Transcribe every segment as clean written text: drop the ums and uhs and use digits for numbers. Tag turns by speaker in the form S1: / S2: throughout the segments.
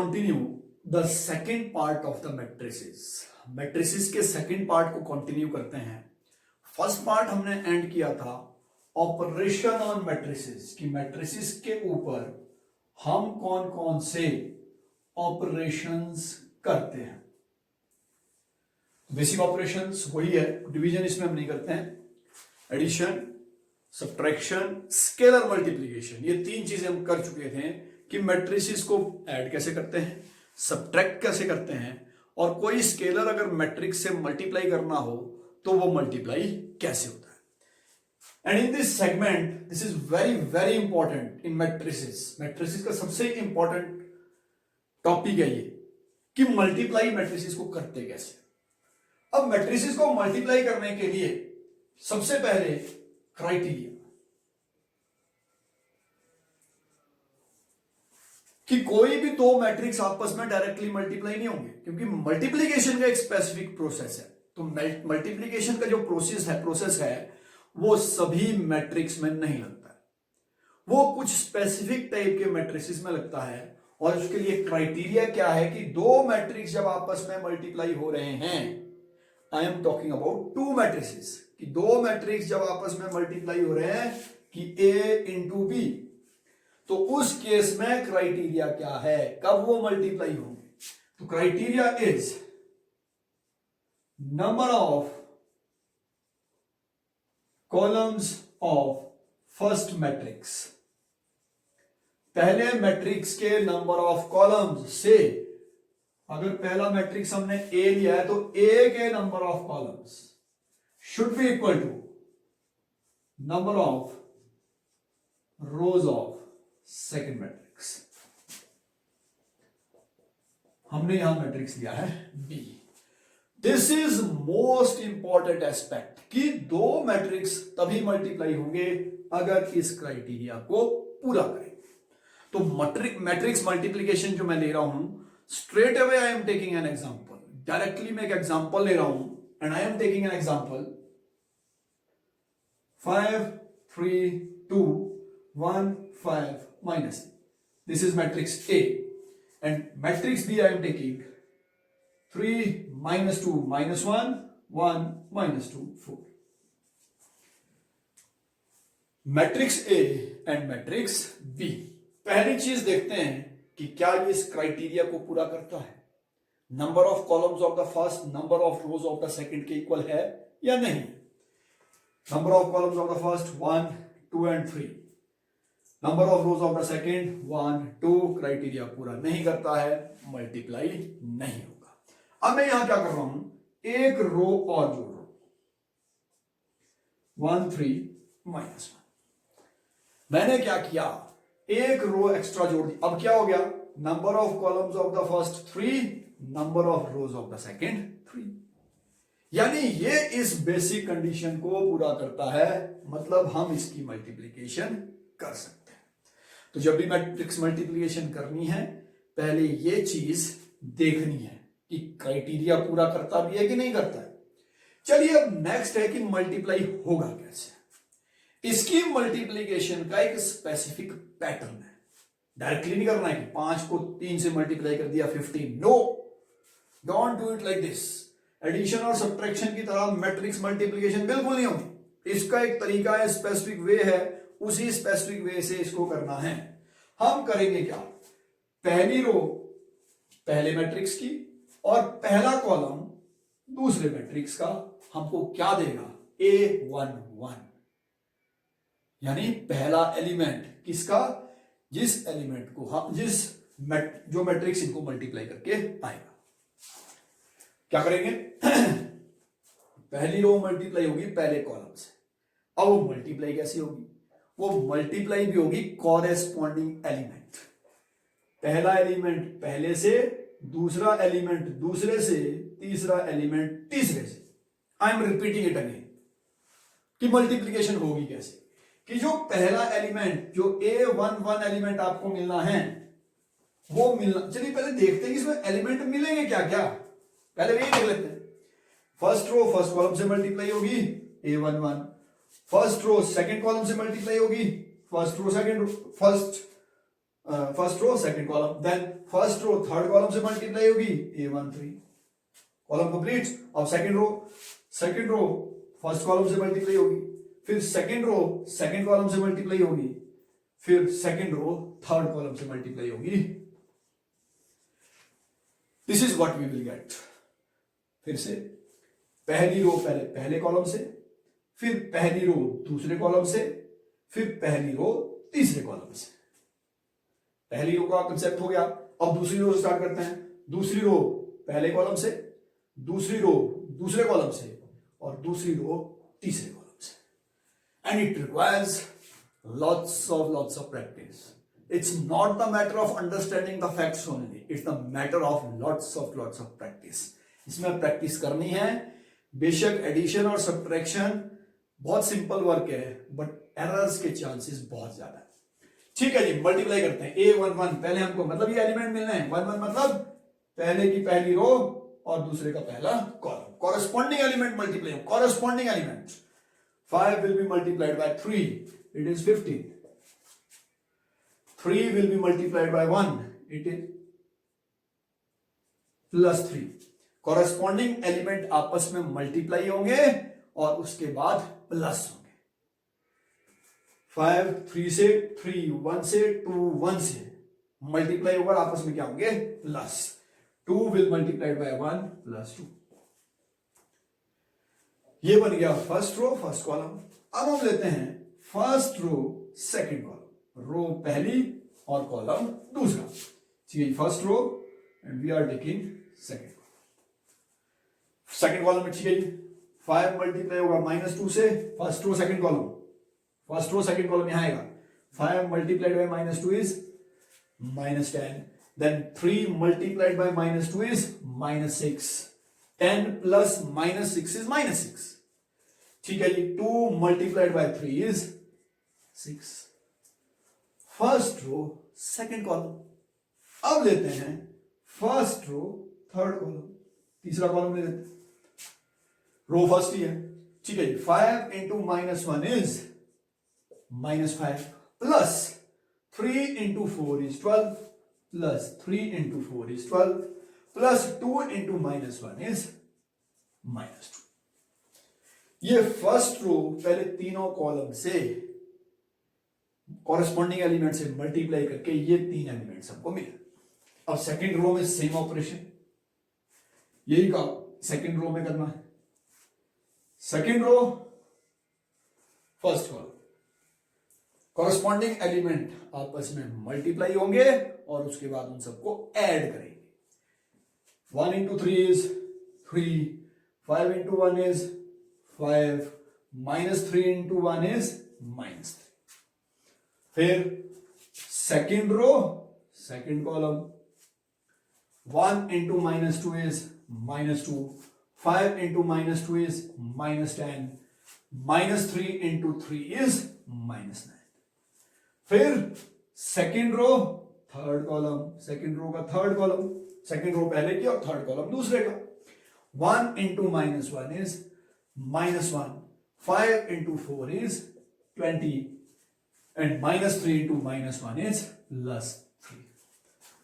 S1: Continue the second part of the matrices. Matrices के second part को continue करते हैं। फर्स्ट पार्ट हमने एंड किया था ऑपरेशन ऑन मैट्रिसेस कि मैट्रिसेस के ऊपर हम कौन कौन से ऑपरेशंस करते हैं। बेसिक ऑपरेशंस वही है, डिवीजन इसमें हम नहीं करते हैं। एडिशन, सब्ट्रैक्शन, स्केलर मल्टीप्लिकेशन, ये तीन चीजें हम कर चुके थे कि मैट्रिसेस को ऐड कैसे करते हैं, सब्ट्रैक्ट कैसे करते हैं, और कोई स्केलर अगर मैट्रिक्स से मल्टीप्लाई करना हो तो वो मल्टीप्लाई कैसे होता है। And in this segment this is very very important in matrices. Matrices का सबसे इंपॉर्टेंट टॉपिक है ये कि मल्टीप्लाई मैट्रिसेस को करते कैसे। अब मैट्रिसेस को मल्टीप्लाई करने के लिए सबसे पहले क्राइटेरिया कि कोई भी दो मैट्रिक्स आपस में डायरेक्टली मल्टीप्लाई नहीं होंगे, क्योंकि मल्टीप्लिकेशन का एक स्पेसिफिक प्रोसेस है। तो मल्टीप्लिकेशन का जो प्रोसेस है वो सभी मैट्रिक्स में नहीं लगता है, वो कुछ स्पेसिफिक टाइप के मैट्रिसेस में लगता है। और उसके लिए क्राइटेरिया क्या है कि दो मैट्रिक्स जब आपस में मल्टीप्लाई हो रहे हैं, I am talking about to matrices, कि दो मैट्रिक्स जब आपस में मल्टीप्लाई हो रहे हैं कि ए इंटू बी, तो उस केस में क्राइटेरिया क्या है, कब वो मल्टीप्लाई होंगे। तो criteria is number of columns of first matrix. पहले मैट्रिक्स के नंबर ऑफ कॉलम्स से, अगर पहला मैट्रिक्स हमने ए लिया है तो ए के number of columns should be equal to number of rows of second matrix. हमने यहां मैट्रिक्स लिया है B. This is most important aspect कि दो मैट्रिक्स तभी मल्टीप्लाई होंगे अगर इस क्राइटेरिया को पूरा करें। तो मैट्रिक्स मल्टीप्लिकेशन जो मैं ले रहा हूं, straight away I am taking an example, directly मैं एक एग्जांपल ले रहा हूं and I am taking an example 5 3 2 1 5 minus. This is matrix A, and matrix B I am taking 3 minus 2 minus 1 1 minus 2 4. Matrix A and matrix B, पहली चीज देखते हैं कि क्या ये इस क्राइटेरिया को पूरा करता है। Number of columns of the first number of rows of the second के इक्वल है या नहीं। Number of columns of the first 1 2 and 3, number of rows of the second 1 2, criteria पूरा नहीं करता है, मल्टीप्लाई नहीं होगा। अब मैं यहां क्या कर रहा हूं, एक रो और जोड़ रहा हूं, 1 3 minus 1। मैंने क्या किया, एक रो एक्स्ट्रा जोड़ दी। अब क्या हो गया, number of columns of the first 3, number of rows of the second 3। यानी ये इस बेसिक कंडीशन को पूरा करता है, मतलब हम इसकी मल्टीप्लिकेशन कर सकते हैं। तो जब भी मैट्रिक्स मल्टीप्लिकेशन करनी है, पहले ये चीज देखनी है कि क्राइटेरिया पूरा करता भी है कि नहीं करता है। चलिए अब नेक्स्ट है कि मल्टीप्लाई होगा कैसे। इसकी मल्टीप्लिकेशन का एक स्पेसिफिक पैटर्न है। डायरेक्टली नहीं करना है कि 5 को 3 से मल्टीप्लाई कर दिया 15, no, don't do it like this. Addition और सब्ट्रैक्शन की तरह मैट्रिक्स मल्टीप्लिकेशन बिल्कुल नहीं होगी। इसका एक तरीका है, स्पेसिफिक वे है, उसी स्पेसिफिक वे से इसको करना है। हम करेंगे क्या, पहली रो पहले मैट्रिक्स की और पहला कॉलम दूसरे मैट्रिक्स का हमको क्या देगा, A11, यानी पहला एलिमेंट किसका, जिस एलिमेंट को हम जो मैट्रिक्स इनको मल्टीप्लाई करके आएगा। क्या करेंगे पहली रो मल्टीप्लाई होगी पहले कॉलम से। अब वो मल्टीप्लाई कैसी होगी, वो मल्टीप्लाई भी होगी कॉरेस्पॉन्डिंग एलिमेंट। पहला एलिमेंट पहले से, दूसरा एलिमेंट दूसरे से, तीसरा एलिमेंट तीसरे से। I am repeating it again कि मल्टीप्लिकेशन होगी कैसे, कि जो पहला एलिमेंट जो A11 एलिमेंट आपको मिलना है वो मिलना, चलिए पहले देखते हैं कि इसमें एलिमेंट मिलेंगे क्या क्या, पहले यही देख लेते हैं। फर्स्ट रो फर्स्ट कॉलम से मल्टीप्लाई होगी A11, first row second column से मल्टीप्लाई होगी first row second first first row second column, then first row third column से मल्टीप्लाई होगी A1 3, कॉलम कंप्लीट। अब सेकंड रो फर्स्ट कॉलम से multiply होगी, फिर सेकंड रो सेकंड कॉलम से multiply होगी, फिर सेकंड रो थर्ड कॉलम से मल्टीप्लाई होगी। This is what we will get. फिर से पहली रो पहले कॉलम से, फिर पहली रो दूसरे कॉलम से, फिर पहली रो तीसरे कॉलम से। पहली रो का कंसेप्ट हो गया। अब दूसरी रो से स्टार्ट करते हैं। दूसरी रो पहले कॉलम से, दूसरी रो दूसरे कॉलम से, और दूसरी रो तीसरे कॉलम से। And it requires lots of practice. It's not the matter of understanding the facts only, it's the matter of lots of practice. इसमें प्रैक्टिस करनी है। बेशक एडिशन और सब्ट्रैक्शन बहुत सिंपल वर्क है, बट एरर्स के चांसेस बहुत ज्यादा है। ठीक है जी, मल्टीप्लाई करते हैं। A11 पहले हमको मतलब ये एलिमेंट मिलना है। 11 मतलब पहले की पहली रो और दूसरे का पहला कॉलम, कॉरेस्पॉन्डिंग एलिमेंट मल्टीप्लाई हो, corresponding element. 5 will be multiplied by 3, it is 15. 3 will be multiplied by 1, it is plus 3. Corresponding element आपस में मल्टीप्लाई होंगे और उसके बाद प्लस होंगे। 5 3 से, 3 1 से, 2 1 से मल्टीप्लाई होगा, आपस में क्या होंगे? Plus. 2 will multiplied by 1 plus 2। ये बन गया फर्स्ट रो फर्स्ट कॉलम। अब हम लेते हैं first row second column, row पहली और कॉलम दूसरा। ठीक है, first row and we are taking second column. Second column में ठीक है, 5 मल्टीप्लाई होगा -2 से, first row second column, first row second column यहां आएगा। 5 multiplied by -2 is -10, then 3 multiplied by -2 is -6, 10 plus -6 is -6। ठीक है जी, 2 multiplied by 3 is 6। First row second column. अब लेते हैं फर्स्ट रो थर्ड कॉलम, तीसरा कॉलम ले लेते हैं। रो फर्स्ट ही है, ठीक है जी। 5 into -1 is -5 plus 3 into 4 is 12 plus 3 into 4 is 12 plus 2 into -1 is -2। ये फर्स्ट रो पहले तीनों कॉलम से कॉरेस्पॉन्डिंग एलिमेंट से मल्टीप्लाई करके ये 3 एलिमेंट्स हमको मिले। अब सेकंड रो में सेम ऑपरेशन, यही का सेकंड रो में करना है। Second row first column, corresponding element आपस में मल्टीप्लाई होंगे और उसके बाद उन सबको ऐड करेंगे। 1 into 3 is 3, 5 into 1 is 5, -3 into 1 is -3। फिर second row second column, 1 into -2 is -2, 5 into -2 is -10, -3 into 3 is -9। फिर second row third column, second row का थर्ड कॉलम, सेकेंड रो पहले की और थर्ड कॉलम दूसरे का। 1 into -1 is -1, 5 into 4 is 20, and -3 into -1 is +3।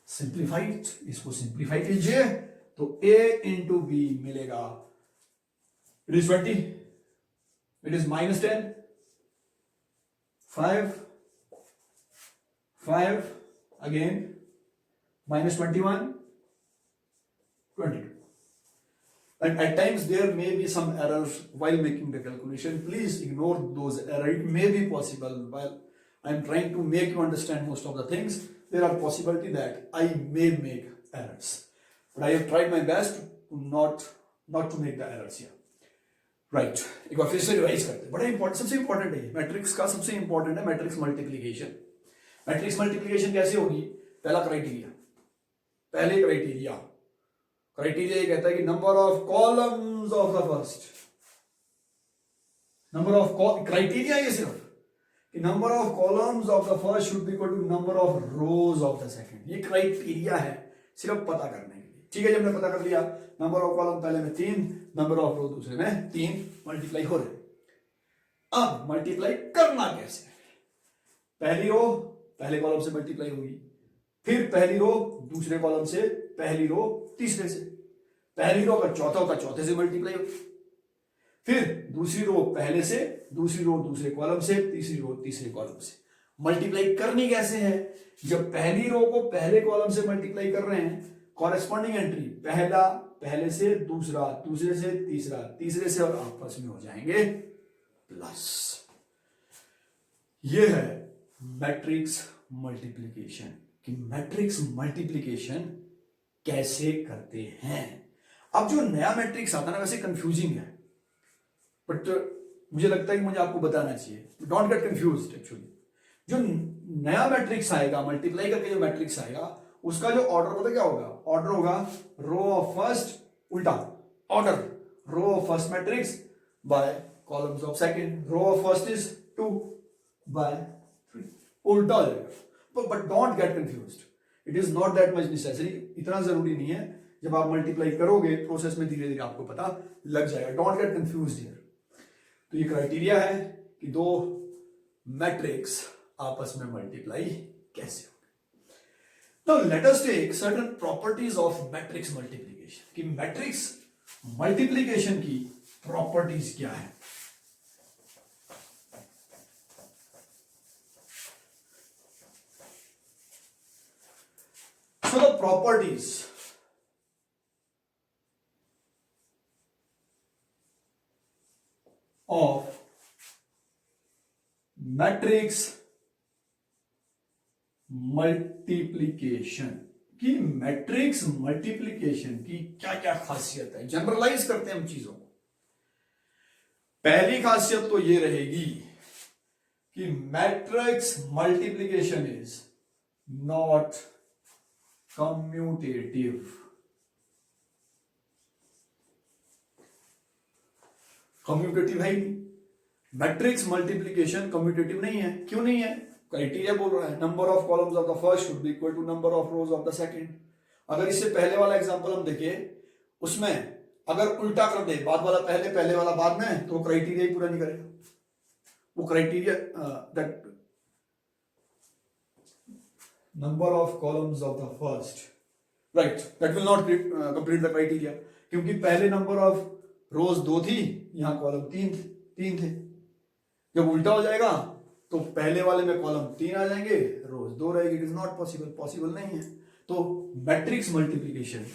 S1: Simplified, इसको simplify कीजिए तो a इंटू बी मिलेगा, it is 20, it is -10, 5 again, -21, 22। And at times there may be some errors while making the calculation. Please ignore those errors. It may be possible while I am trying to make you understand most of the things, there are possibility that I may make errors. But I have tried my best to not to make the errors here. Right. एक बार फिर से revise करते हैं। बड़ा important, सबसे important है matrix का, सबसे इंपॉर्टेंट है मैट्रिक्स मल्टीप्लीकेशन। मैट्रिक्स मल्टीप्लीकेशन कैसे होगी? पहला क्राइटेरिया, पहले क्राइटेरिया ये कहता है कि number of columns of the first, number of criteria ये सिर्फ कि number of columns of the first should be equal to number of rows of the second. ये क्राइटेरिया है सिर्फ पता करने के लिए। ठीक है, जब हमने पता कर लिया नंबर ऑफ कॉलम पहले में 3, नंबर ऑफ रो दूसरे में 3, मल्टीप्लाई हो रहे। अब मल्टीप्लाई करना कैसे? पहली रो पहले कॉलम से मल्टीप्लाई होगी, फिर पहली रो दूसरे कॉलम से, पहली रो तीसरे से, पहली रो अगर चौथा होता चौथे से मल्टीप्लाई होती, फिर दूसरी रो पहले से, दूसरी रो दूसरे कॉलम से, तीसरी रो तीसरे कॉलम से। मल्टीप्लाई करनी कैसे है? जब पहली रो को पहले कॉलम से मल्टीप्लाई कर रहे हैं, कॉरेस्पॉन्डिंग एंट्री पहला, पहले से दूसरा, दूसरे से तीसरा, तीसरे से, और आपस में हो जाएंगे प्लस। ये है मैट्रिक्स मल्टीप्लिकेशन, कि मैट्रिक्स मल्टीप्लिकेशन कैसे करते हैं। अब जो नया मैट्रिक्स आता है ना, वैसे कंफ्यूजिंग है, बट मुझे लगता है कि मुझे आपको बताना चाहिए, डोंट गेट कंफ्यूज्ड। एक्चुअली जो नया मैट्रिक्स आएगा, मल्टीप्लाई करके जो मैट्रिक्स आएगा, उसका जो ऑर्डर पता क्या होगा? ऑर्डर होगा रो ऑफ फर्स्ट, उल्टा order, row of first matrix by columns of second, row of first is 2 by 3, उल्टा हो जाएगा। But don't get confused, it is not that much necessary, इतना जरूरी नहीं है। जब आप मल्टीप्लाई करोगे प्रोसेस में धीरे धीरे आपको पता लग जाएगा। Don't get confused here. तो ये क्राइटेरिया है कि दो मैट्रिक्स आपस में मल्टीप्लाई कैसे होंगे। Now let us take certain properties of matrix multiplication, कि मैट्रिक्स मल्टीप्लिकेशन की प्रॉपर्टीज क्या है। So the properties of matrix multiplication, की मैट्रिक्स मल्टीप्लिकेशन की क्या क्या खासियत है। जनरलाइज करते हैं हम चीजों को। पहली खासियत तो ये रहेगी कि matrix multiplication is not commutative. Commutative है ही नहीं, मैट्रिक्स मल्टीप्लिकेशन कम्यूटेटिव नहीं है। क्यों नहीं है? क्राइटेरिया बोल रहा है number of columns of the first should be equal to number of rows of the second. अगर इससे पहले वाला एग्जांपल हम देखें, उसमें अगर उल्टा कर दे, बाद वाला पहले, पहले वाला बाद में, तो क्राइटेरिया ही पूरा नहीं करेगा। वो criteria that number of columns of the first, right, that will not complete the criteria, क्योंकि पहले नंबर ऑफ रोज 2 थी, यहां कॉलम 3 थे। जब उल्टा हो जाएगा तो पहले वाले में कॉलम 3 आ जाएंगे, रोज 2 रहेगी। It is not possible, possible नहीं है। तो matrix multiplication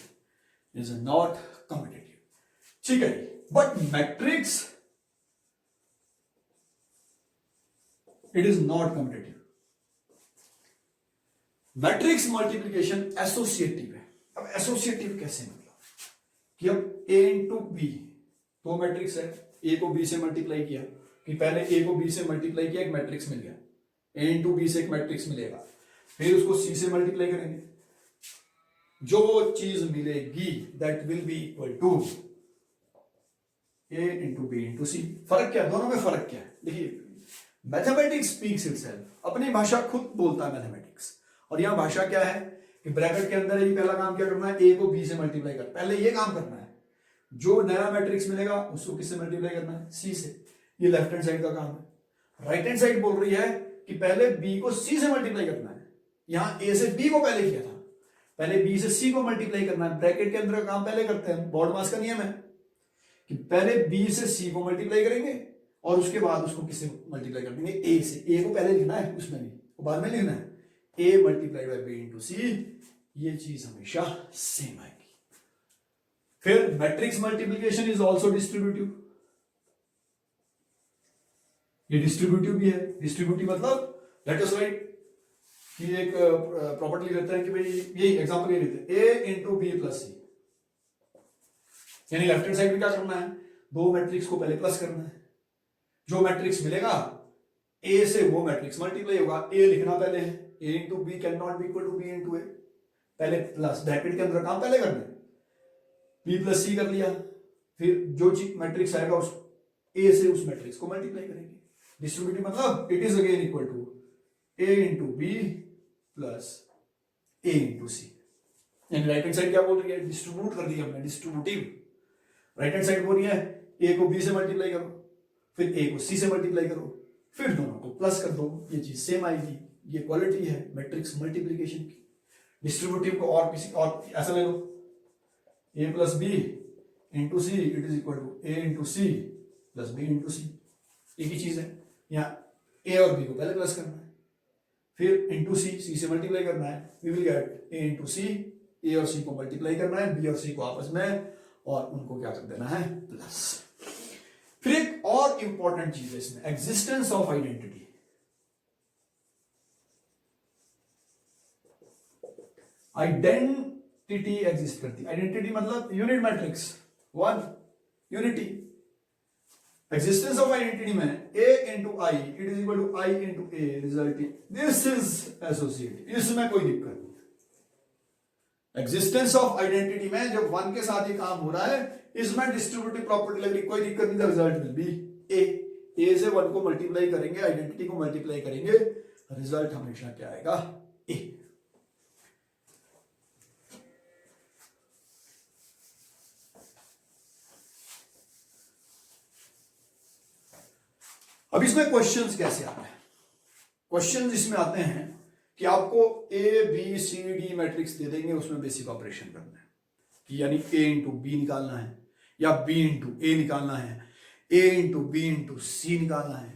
S1: is not commutative, ठीक है। But matrix, it is not commutative. Matrix multiplication associative है। अब एसोसिएटिव कैसे मतलब कि अब ए इंटू बी, दो मैट्रिक्स है, ए को बी से मल्टीप्लाई किया, कि पहले ए को बी से मल्टीप्लाई किया, एक मैट्रिक्स मिल गया, ए इंटू बी से एक मैट्रिक्स मिलेगा, फिर उसको सी से मल्टीप्लाई करेंगे, जो चीज मिलेगी that will be equal to A into B into C. फर्क क्या है दोनों में? फर्क क्या है? देखिए, मैथमेटिक्स स्पीक्स इटसेल्फ, अपनी भाषा खुद बोलता है मैथमेटिक्स। और यहां भाषा क्या है कि ब्रैकेट के अंदर ही पहला काम क्या करना है, ए को बी से मल्टीप्लाई कर, पहले ये काम करना है। जो नया मैट्रिक्स मिलेगा उसको किससे मल्टीप्लाई करना है? सी से। ये लेफ्ट हैंड साइड का काम है। राइट हैंड साइड बोल रही है कि पहले बी को सी से मल्टीप्लाई करना है। यहां ए से बी को पहले किया था, पहले बी से सी को मल्टीप्लाई करना है। ब्रैकेट के अंदर का काम पहले करते हैं, बॉड मास का नियम है कि पहले बी से सी को मल्टीप्लाई करेंगे और उसके बाद उसको किससे मल्टीप्लाई कर देंगे? ए से। ए को पहले लिखना है, उसमें भी बाद में लिखना है। A multiply by B into सी, ये चीज हमेशा सेम आएगी। फिर matrix multiplication is also distributive, ये डिस्ट्रीब्यूटिव भी है। डिस्ट्रीब्यूटिव मतलब लेट अस राइट कि एक प्रॉपर्टी लेते हैं कि भाई यही एग्जांपल ये लेते हैं, ए इंटू बी प्लस सी, यानी लेफ्ट हैंड साइड में क्या करना है, दो मैट्रिक्स को पहले प्लस करना है। जो मैट्रिक्स मिलेगा ए से वो मैट्रिक्स मल्टीप्लाई होगा। ए लिखना पहले है, A into B can not be equal to B into A, पहले प्लस, ब्रैकेट के अंदर काम पहले करना है। बी प्लस सी कर लिया, फिर जो चीज मैट्रिक्स आएगा उस ए से उस मैट्रिक्स को मल्टीप्लाई करेंगे। डिस्ट्रीब्यूटिव मतलब it is again equal to A into B plus A into C. यानी राइट हैंड साइड क्या बोल रही है, डिस्ट्रीब्यूट कर दिया हमने, डिस्ट्रीब्यूटिव। राइट हैंड साइड बोल रही है ए को बी से मल्टीप्लाई करो, फिर ए को सी से मल्टीप्लाई करो, फिर दोनों को प्लस कर दो, ये चीज सेम आएगी। ये क्वालिटी है मैट्रिक्स मल्टीप्लिकेशन की। डिस्ट्रीब्यूटिव को और किसी और ऐसा ले लो, a plus B into C it is equal to a into C plus B into C, एक ही चीज है। यहाँ a और b को पहले प्लस करना है, फिर इंटू सी से मल्टीप्लाई करना है, we will get a into C, A और सी को मल्टीप्लाई करना है, बी और सी को आपस में, और उनको क्या कर देना है, प्लस। फिर एक और इंपॉर्टेंट चीज है इसमें, existence of identity. Identity exist करती है, आइडेंटिटी मतलब unit matrix, one unity. Existence of identity में a into I it is equal to I into A resulting, this is associated, इसमें कोई दिक्कत नहीं। एग्जिस्टेंस ऑफ आइडेंटिटी में जब वन के साथ ही काम हो रहा है, इसमें डिस्ट्रीब्यूटिव प्रॉपर्टी लग रही, कोई दिक्कत नहीं, रिजल्ट विल बी ए से वन को मल्टीप्लाई करेंगे, आइडेंटिटी को मल्टीप्लाई करेंगे, रिजल्ट हमेशा क्या आएगा, ए। अब इसमें क्वेश्चंस कैसे आते हैं? क्वेश्चंस इसमें आते हैं कि आपको A B C D matrix दे देंगे, उसमें बेसिक ऑपरेशन करना है, कि यानी ए इंटू बी निकालना है, या बी इंटू ए निकालना है, A into B into C निकालना है,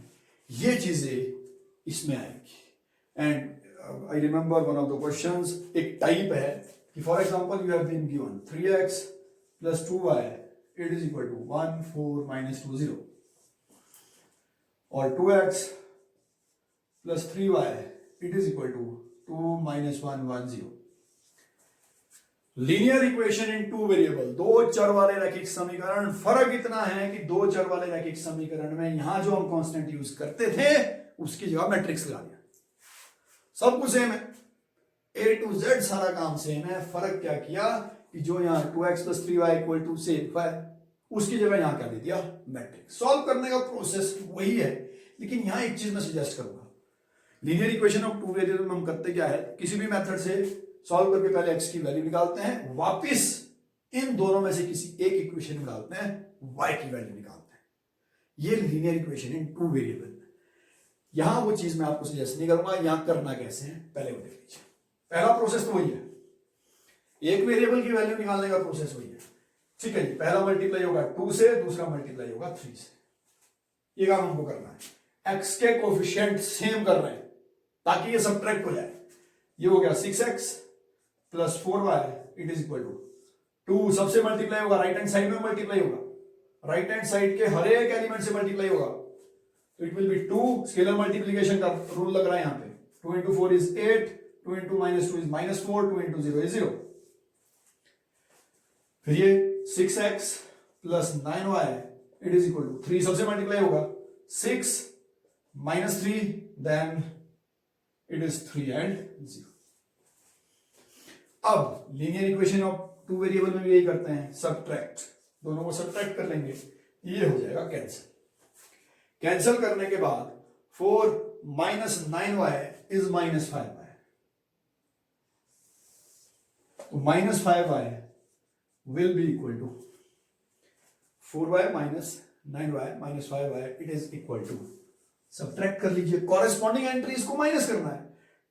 S1: ये चीजें इसमें आएगी। And I remember one of the questions, एक टाइप है कि for example you have been given 3x plus 2y it is equal to 1 4 minus 2 0, और 2x plus 3y it is equal to 2 minus 1 1 0। Linear equation in two variable, दो चर वाले रैखिक समीकरण। फर्क इतना है कि दो चर वाले रैखिक समीकरण में यहां जो हम कांस्टेंट यूज करते थे उसकी जगह मैट्रिक्स लगा दिया, सब कुछ सेम है, ए टू जेड सारा काम सेम है। फर्क क्या किया कि जो यहाँ 2x plus 3y equal to से उसकी जगह यहां क्या दे दिया, मैट्रिक्स। सॉल्व करने का प्रोसेस वही है, लेकिन यहां एक चीज मैं सजेस्ट करूंगा, linear equation of two variable में हम करते क्या है, किसी भी मेथड से सॉल्व करके पहले x की वैल्यू निकालते हैं, वापस इन दोनों में से किसी एक इक्वेशन में डालते हैं, y की वैल्यू निकालते हैं। ये linear equation in two variable में। यहां वो चीज मैं आपको सजेस्ट नहीं करूंगा, यहां करना कैसे है पहले वो देख लीजिए। पहला प्रोसेस तो वही है, एक वेरिएबल की वैल्यू निकालने का प्रोसेस वही है, ठीक है जी। पहला मल्टीप्लाई होगा 2 से, दूसरा मल्टीप्लाई होगा 3 से, ये काम हमको करना है। x के कोफिशिएंट सेम कर रहे हैं ताकि ये सब्ट्रैक्ट हो जाए। ये हो गया 6x plus 4y it is equal to 2, सबसे मल्टीप्लाई होगा, राइट हैंड साइड में मल्टीप्लाई होगा, राइट हैंड साइड के हर एक एलिमेंट से मल्टीप्लाई होगा, तो it will be 2, scalar multiplication का रूल लग रहा है यहां पे, 2 into 4 is 8, 2 into -2 is -4, 2 into 0 is 0। फिर ये 6x plus 9y it is equal to 3, सबसे मल्टीप्लाई होगा, 6 -3 देन इट इज 3 एंड 0। अब linear equation of two variable में भी यही करते हैं, सब्ट्रैक्ट, दोनों को सब्ट्रैक्ट कर लेंगे, ये हो जाएगा कैंसिल। कैंसिल करने के बाद 4 माइनस 9y इज -5y, तो -5y will be equal to 4y minus 9y minus 5y it is equal to, subtract कर लीजिए, कॉरेस्पॉन्डिंग एंट्रीज को माइनस करना है,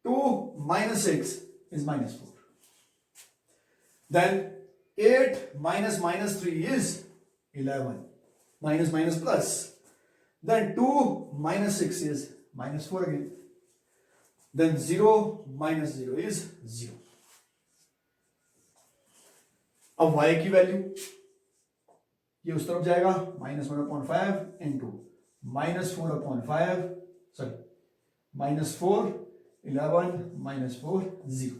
S1: 2 minus 6 is -4, then 8 minus -3 is 11, minus plus, then 2 minus 6 is -4 again, then 0 minus 0 is 0। अब y की value ये उस तरफ जाएगा, -1/5 इंटू -4/5, सॉरी -4 11 -4 0।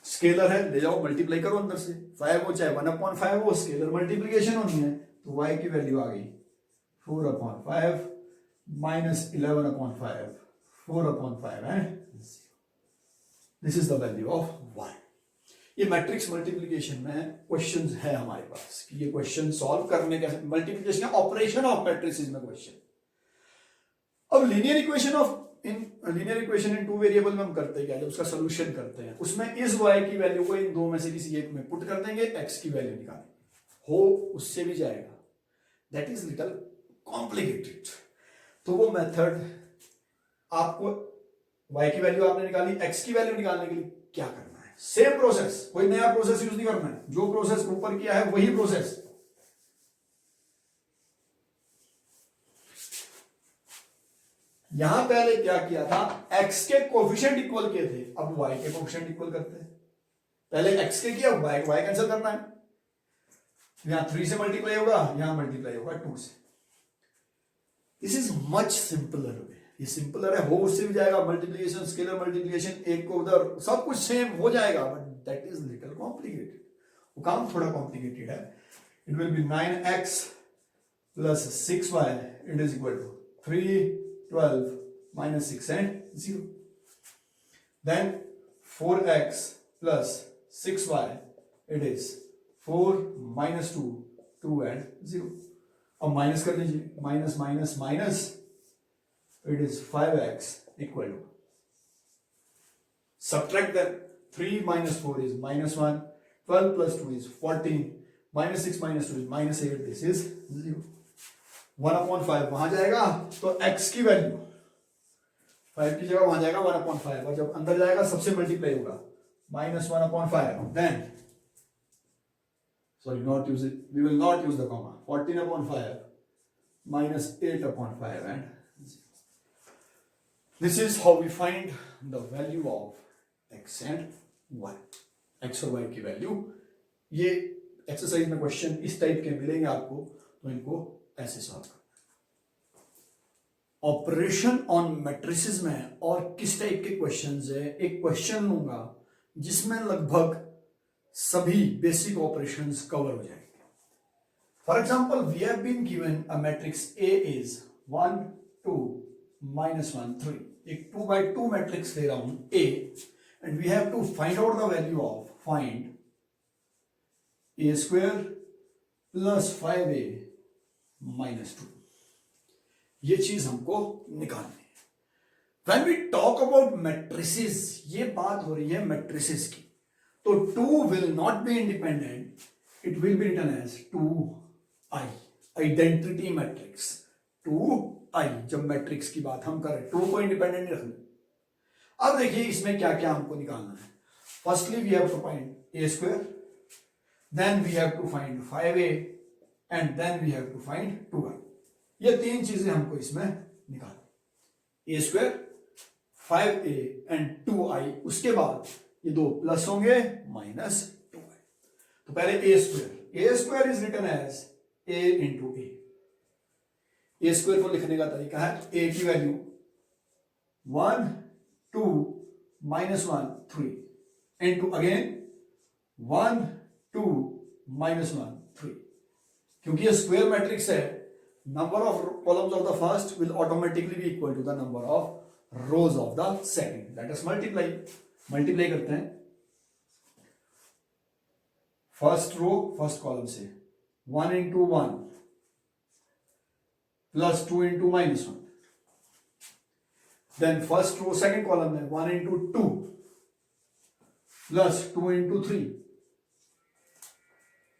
S1: स्केलर है, ले जाओ मल्टीप्लाई करो अंदर से, 5 हो चाहे 1/5 हो, स्केलर मल्टीप्लिकेशन होनी है, तो y की वैल्यू आ गई 4/5 -11/5, 4/5 and 0। This is the value of y। ये मैट्रिक्स मल्टीप्लिकेशन में क्वेश्चन है हमारे पास कि ये क्वेश्चन सॉल्व करने का, मल्टीप्लिकेशन ऑपरेशन ऑफ मैट्रिक्स में क्वेश्चन। अब linear equation in two variable में हम करते क्या है, जब उसका सोल्यूशन करते हैं उसमें इस y की वैल्यू को इन दो में से किसी एक में पुट कर देंगे, x की वैल्यू निकालेंगे, हो उससे भी जाएगा, दैट इज लिटिल कॉम्प्लिकेटेड। तो वो मेथड आपको y की वैल्यू आपने निकाली, x की वैल्यू निकालने के लिए क्या करना है, सेम प्रोसेस, कोई नया प्रोसेस यूज नहीं करना है, जो प्रोसेस ऊपर किया है वही प्रोसेस। यहां पहले क्या किया था, x के कोफिशिएंट इक्वल किए थे, अब y के कोफिशिएंट इक्वल करते हैं। पहले x के किया, y कैंसिल करना है, यहां 3 से मल्टीप्लाई होगा, यहां मल्टीप्लाई होगा 2 से। This is much simpler way, ये सिंपलर है, हो उससे भी जाएगा, मल्टीप्लिकेशन, स्केलर मल्टीप्लिकेशन, एक को उधर, सब कुछ सेम हो जाएगा, but that is little complicated, वो काम थोड़ा कॉम्प्लिकेटेड है। It will be 9x plus 6y it is equal to 3, 12 minus 6 and 0. Then 4x plus 6y it is 4 minus 2, 2 and 0. अब माइनस कर लीजिए, minus minus minus it is 5x equal to, subtract that, 3 minus 4 is -1, 12 plus 2 is 14, minus 6 minus 2 is -8, this is 0. 1/5 वहां जाएगा तो x की value 5 की जगह वहां जाएगा 1/5, और जब अंदर जाएगा सबसे मल्टीप्लाई होगा, -1/5, then sorry not use it, we will not use the comma, 14/5 -8/5 and 0. This is how we find the value of x and y, x और y की वैल्यू। ये एक्सरसाइज में क्वेश्चन इस टाइप के मिलेंगे आपको, तो इनको ऐसे सॉल्व करना। ऑपरेशन ऑन मैट्रिसेस में और किस टाइप के क्वेश्चंस है, एक क्वेश्चन लूंगा जिसमें लगभग सभी बेसिक ऑपरेशंस कवर हो जाएंगे। For example we have been given a matrix A is 1 2 -1 3, एक 2x2 मैट्रिक्स ले रहा हूं A, and we have to find out the value of, find a² + 5a -2, ये चीज हमको निकालनी है। When we talk about matrices, ये बात हो रही है मैट्रिसेस की, तो 2 will not be independent, it will be written as 2i, identity matrix 2i। जब मैट्रिक्स की बात हम करें, 2 को इंडिपेंडेंट नहीं रखना। अब देखिए इसमें क्या क्या हमको निकालना है। Firstly we have to find a², then we have to find 5a and then we have to find 2i। ये तीन चीजें हमको इसमें निकालनी, a², 5a एंड 2i। उसके बाद ये दो प्लस होंगे -2i। तो पहले a² is written as a into A. a² को लिखने का तरीका है, a की वैल्यू 1 2 -1 3 इंटू अगेन 1 2 -1 3। क्योंकि ये स्क्वायर मैट्रिक्स है, number of columns of the first will automatically be equal to the number of rows of the second. Let us multiply करते हैं। फर्स्ट रो फर्स्ट कॉलम से 1 into 1 plus 2 into -1, then first row second column में 1 into 2 plus 2 into 3,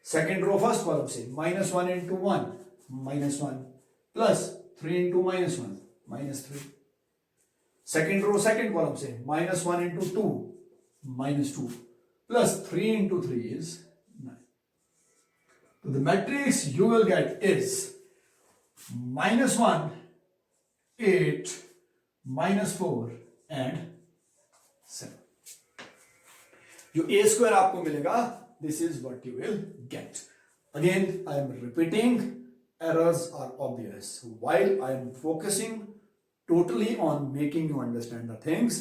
S1: second row first column से -1 into 1 -1 plus 3 into -1 -3, second row second column से -1 into 2 -2 plus 3 into 3 is 9. So the matrix you will get is -1 8 -4 and 7. जो a² आपको मिलेगा, this is what you will get. Again I am repeating, errors are obvious while I am focusing totally on making you understand the things.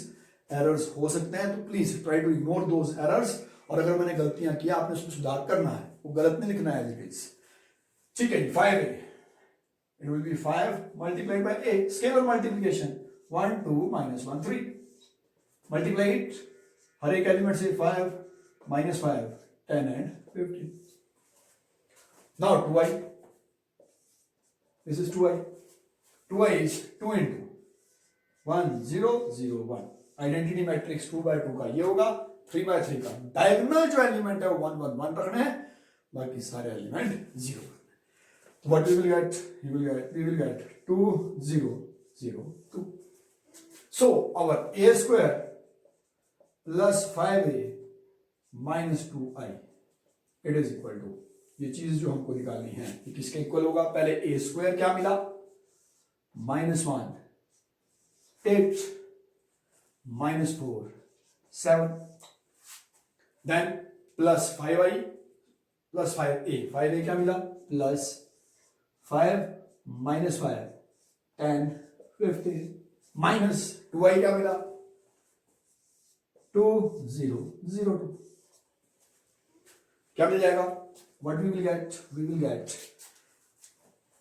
S1: Errors हो सकते हैं, तो please try to ignore those errors, और अगर मैंने गलतियां किया आपने उसमें सुधार करना है, वो गलत नहीं लिखना है as it is। ठीक है, 5a, it will be 5 multiplied by a, scalar multiplication, 1 2 -1 3, multiply it, हर एक एलिमेंट से 5 -5 10 and 15। now 2i, this is 2i, 2i is 2 into 1 0 0 1, identity matrix 2 by 2 का ये होगा, 3 by 3 का डायगोनल जो एलिमेंट है वो 1 1 1 रखने हैं, बाकी सारे एलिमेंट 0 रखने हैं। तो what we will get 2 0 0 2। so our a² plus 5a minus 2i it is equal to, ये चीज जो हमको निकालनी है ये किसके इक्वल होगा? पहले ए स्क्वायर क्या मिला? -1 8 -4 7, then plus 5i plus 5a, 5a क्या मिला? प्लस 5 -5 10 15 माइनस 2i क्या मिला? 2 0 0 2, क्या मिल जाएगा? What we will get? We will get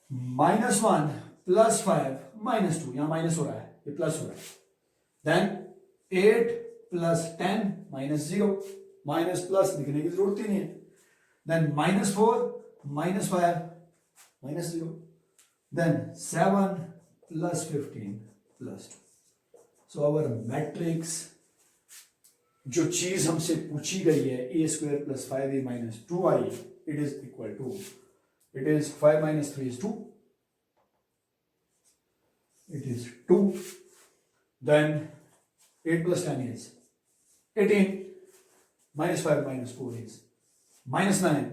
S1: -1 plus 5 -2, यहां माइनस हो रहा है, ये प्लस हो रहा है, देन 8 प्लस 10 -0, माइनस प्लस लिखने की जरूरत ही नहीं है, then -4 -5 -0, then 7 plus 15 plus 2. So our matrix, जो चीज हमसे पूछी गई है A square plus 5a minus 2i, it is equal to, it is 5 minus 3 is 2, it is 2, then 8 plus 10 is 18, minus 5 minus 4 is -9,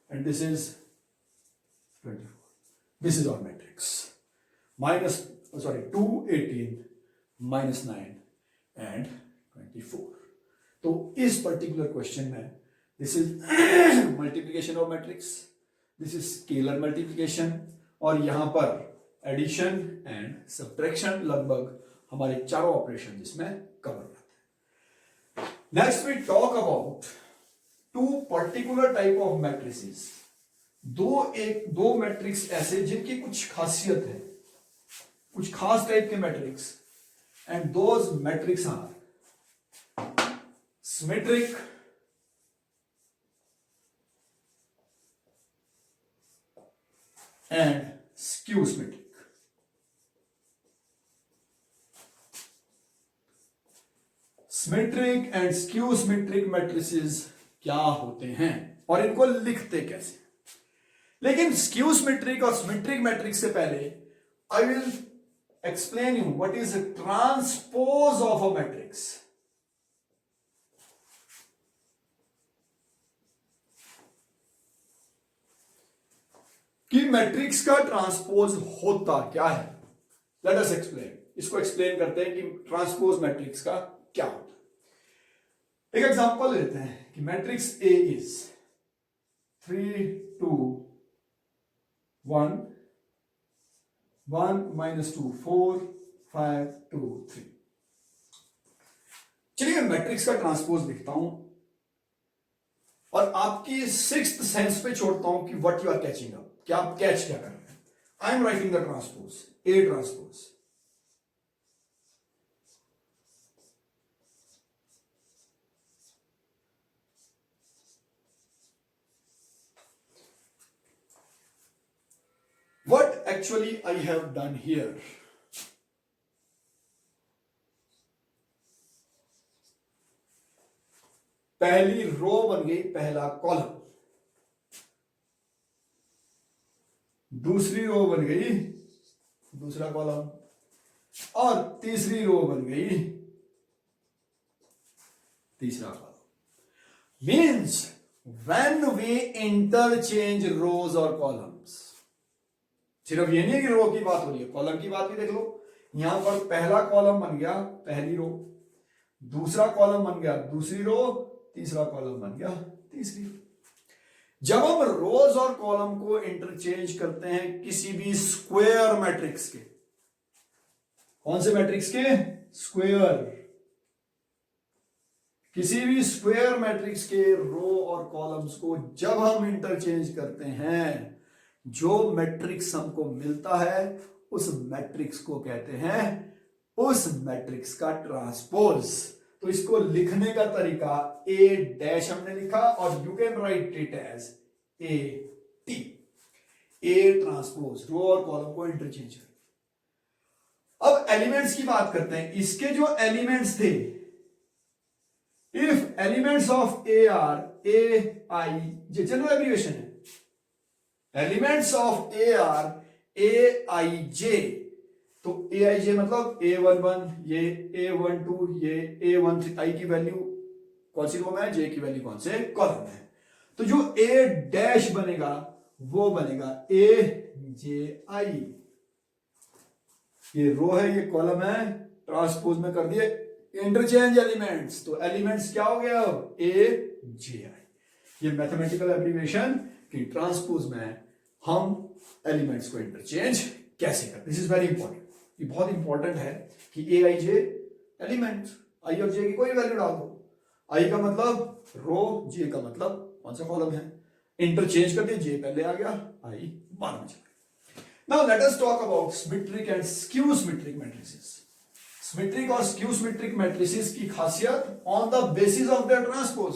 S1: and this is 24. This is our matrix. 2 18 -9 and 24. तो इस particular question में this is multiplication of matrix, this is scalar multiplication, और यहां पर addition and subtraction, लगभग हमारे चारों operation जिसमें कवर करते हैं. Next we talk about two particular type of matrices. दो मैट्रिक्स ऐसे जिनकी कुछ खासियत है, कुछ खास टाइप के matrix, and those matrix are symmetric and skew symmetric. Symmetric and skew symmetric matrices क्या होते हैं और इनको लिखते कैसे? लेकिन स्क्यू सिमेट्रिक और सिमेट्रिक मैट्रिक्स से पहले I will explain you what is a transpose of a matrix. कि मैट्रिक्स का ट्रांसपोज होता क्या है. लेट अस एक्सप्लेन. इसको एक्सप्लेन करते हैं कि ट्रांसपोज मैट्रिक्स का क्या होता है. एक एग्जांपल लेते हैं कि मैट्रिक्स ए इज 3 2 1 1 -2 4 5 2 3. चलिए मैं मैट्रिक्स का ट्रांसपोज लिखता हूं और आपकी सिक्स्थ सेंस पे छोड़ता हूं कि what you are catching up, कि आप कैच क्या कर रहे हैं. I am writing the transpose, A transpose. What actually I have done here, पहली रो बन गई पहला कॉलम, दूसरी रो बन गई दूसरा कॉलम, और तीसरी रो बन गई तीसरा column. Means when we interchange rows और कॉलम्स, सिर्फ ये नहीं कि रो की बात हो रही है, कॉलम की बात भी देख लो. यहां पर पहला कॉलम बन गया पहली रो, दूसरा कॉलम बन गया दूसरी रो, तीसरा कॉलम बन गया तीसरी रो. जब हम रोज और कॉलम को इंटरचेंज करते हैं किसी भी स्क्वायर मैट्रिक्स के, कौन से मैट्रिक्स के? स्क्वायर. किसी भी स्क्वायर मैट्रिक्स के रो और कॉलम्स को जब हम इंटरचेंज करते हैं, जो मैट्रिक्स हमको मिलता है उस मैट्रिक्स को कहते हैं उस मैट्रिक्स का ट्रांसपोज. तो इसको लिखने का तरीका ए डैश हमने लिखा और you can write it as A T, A transpose, row और कॉलम को इंटरचेंज कर. अब एलिमेंट्स की बात करते हैं. इसके जो एलिमेंट्स थे, if elements of A R A I J, general abbreviation है, elements of A R A आई जे. तो ए आई जे मतलब A11, ये A12, ये A13, आई की वैल्यू कौन सी रो में है, जे की वैल्यू कौन से कॉलम में है। तो जो ए डैश बनेगा वो बनेगा ए जे आई, ये रो है ये कॉलम है, ट्रांसपोज में कर दिए इंटरचेंज एलिमेंट्स, तो एलिमेंट्स क्या हो गया ए जे आई। ये मैथमेटिकल एब्रीविएशन कि ट्रांसपोज में हम एलिमेंट्स को इंटरचेंज कैसे करते, दिस इज वेरी इंपॉर्टेंट, ये बहुत इंपॉर्टेंट है कि ए आई जे एलिमेंट, आई और जे की कोई वैल्यू डाल दो, आई का मतलब रो, जे का मतलब कौन सा कॉलम है, इंटरचेंज कर दिया, जे पहले आ गया आई बाद में चला। Now let us talk about symmetric and skew symmetric matrices. Symmetric और स्क्यू सिमेट्रिक मैट्रिसेस की खासियत on the basis of their transpose,